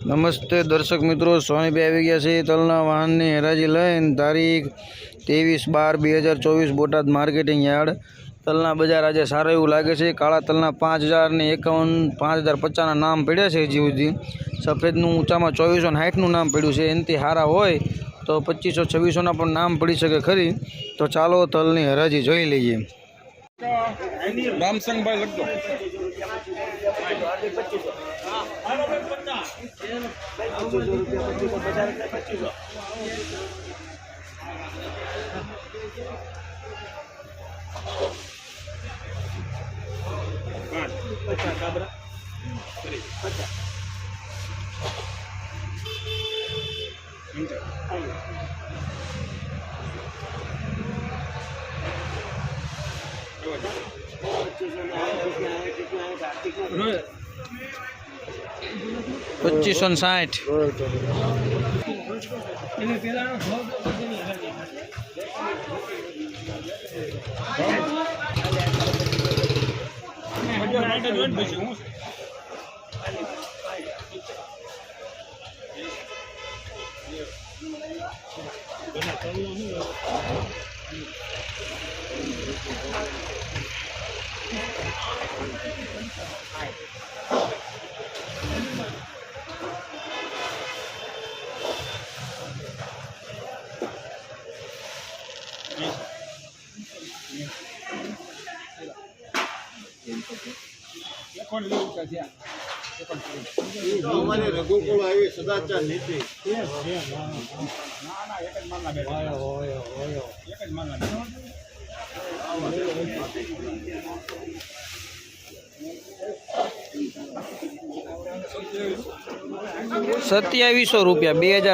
નમસ્તે દર્શક મિત્રો, સોનીભાઈ આવી ગયા છે તલના વાહનની હરાજી લઈને તારીખ 23/12/2024 બોટાદ માર્કેટિંગ યાર્ડ। તલના બજાર આજે સારા એવું લાગે છે। કાળા તલના 5051 5050ના નામ પડ્યા છે હજી સુધી। સફેદનું ઊંચામાં 2460નું નામ પડ્યું છે। એનાથી સારા હોય તો 2500 2600ના પણ નામ પડી શકે ખરી। તો ચાલો તલની હરાજી જોઈ લઈએ। રામસંગભાઈ લખજો 2560 हमारे रघुकुल आए सदाचार नीति ₹2700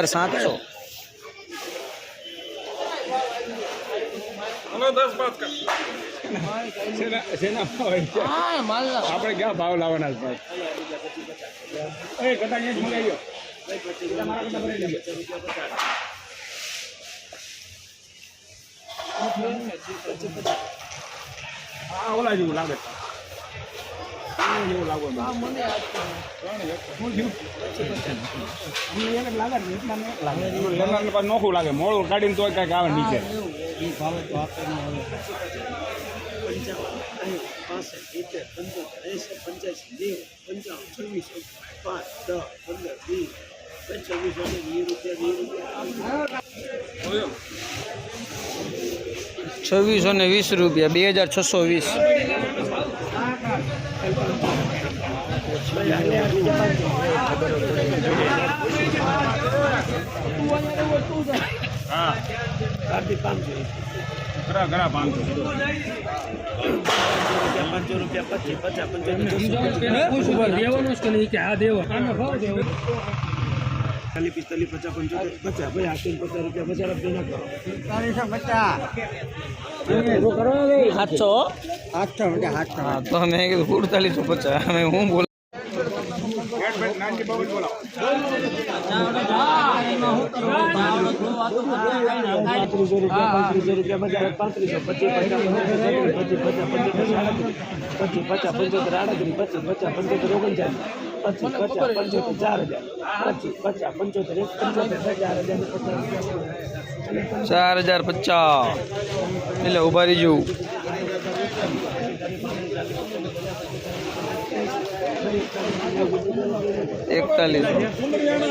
2700 આપણે ક્યાં ભાવ લાવવાના ઓલા જેવું લાગે નોખું લાગે મોડું કાઢીને તો કઈક આવે નીચે ₹2620 2620 હા ઘણા 700 તો મેં કીધું 4850 હું બોલ ₹4050 એટલે ઉભા રહીજો। 41